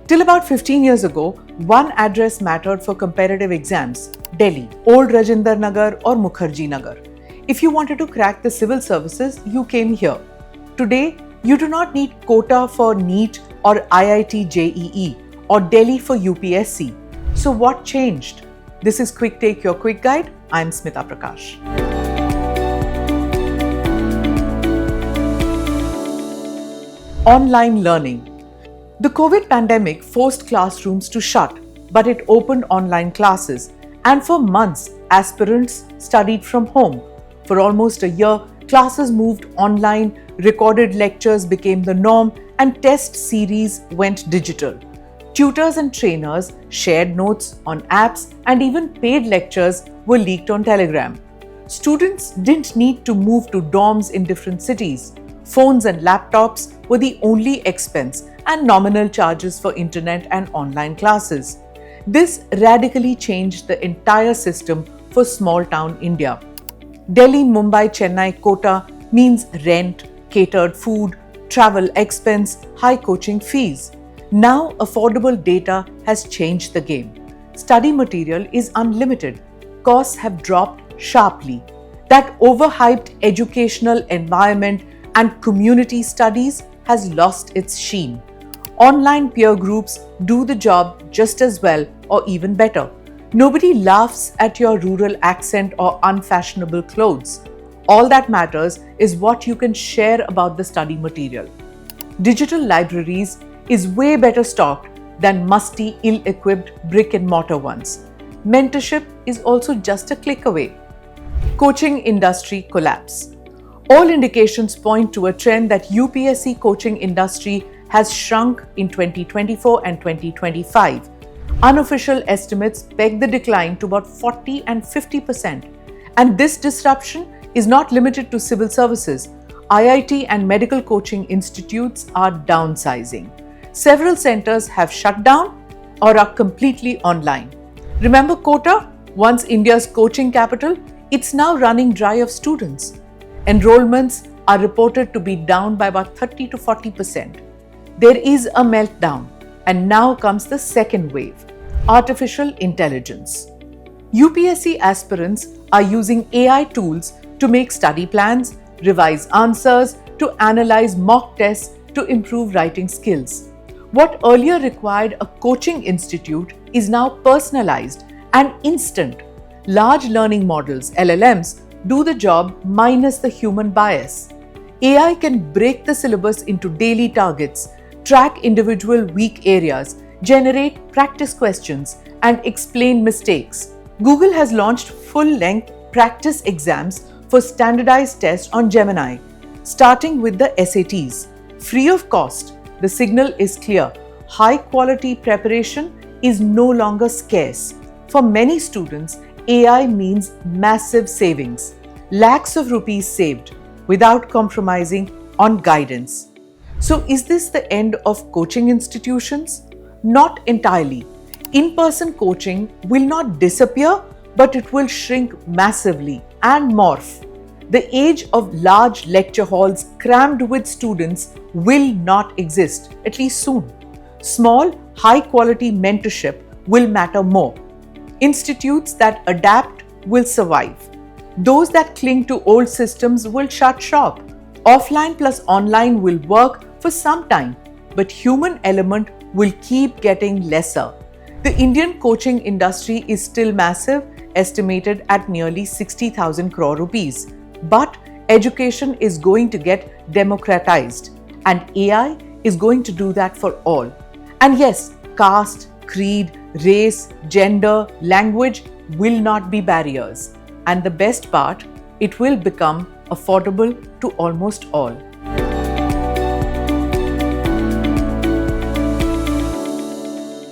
Till about 15 years ago, one address mattered for competitive exams: Delhi, Old Rajinder Nagar or Mukherjee Nagar. If you wanted to crack the civil services, you came here. Today, you do not need Kota for NEET or IIT JEE or Delhi for UPSC. So what changed? This is Quick Take, your quick guide. I'm Smita Prakash. Online learning. The COVID pandemic forced classrooms to shut, but it opened online classes, and for months, aspirants studied from home. For almost a year, classes moved online, recorded lectures became the norm, and test series went digital. Tutors and trainers shared notes on apps, and even paid lectures were leaked on Telegram. Students didn't need to move to dorms in different cities. Phones and laptops were the only expense, and nominal charges for internet and online classes. This radically changed the entire system for small-town India. Delhi, Mumbai, Chennai, Kota means rent, catered food, travel expense, high coaching fees. Now, affordable data has changed the game. Study material is unlimited. Costs have dropped sharply. That overhyped educational environment and community studies has lost its sheen. Online peer groups do the job just as well or even better. Nobody laughs at your rural accent or unfashionable clothes. All that matters is what you can share about the study material. Digital libraries is way better stocked than musty, ill-equipped brick and mortar ones. Mentorship is also just a click away. Coaching industry collapse. All indications point to a trend that UPSC coaching industry has shrunk in 2024 and 2025. Unofficial estimates peg the decline to about 40 and 50%. And this disruption is not limited to civil services. IIT and medical coaching institutes are downsizing. Several centers have shut down or are completely online. Remember Kota, once India's coaching capital? It's now running dry of students. Enrollments are reported to be down by about 30 to 40%. There is a meltdown, and now comes the second wave: artificial intelligence. UPSC aspirants are using AI tools to make study plans, revise answers, to analyze mock tests, to improve writing skills. What earlier required a coaching institute is now personalized and instant. Large learning models, LLMs, do the job minus the human bias. AI can break the syllabus into daily targets, track individual weak areas, generate practice questions, and explain mistakes. Google has launched full-length practice exams for standardized tests on Gemini, starting with the SATs. Free of cost, the signal is clear. High-quality preparation is no longer scarce. For many students, AI means massive savings. Lakhs of rupees saved without compromising on guidance. So is this the end of coaching institutions? Not entirely. In-person coaching will not disappear, but it will shrink massively and morph. The age of large lecture halls crammed with students will not exist, at least soon. Small, high-quality mentorship will matter more. Institutes that adapt will survive. Those that cling to old systems will shut shop. Offline plus online will work for some time, but human element will keep getting lesser. The Indian coaching industry is still massive, estimated at nearly 60,000 crore rupees. But education is going to get democratized, and AI is going to do that for all. And yes, caste, creed, race, gender, language will not be barriers. And the best part, it will become affordable to almost all.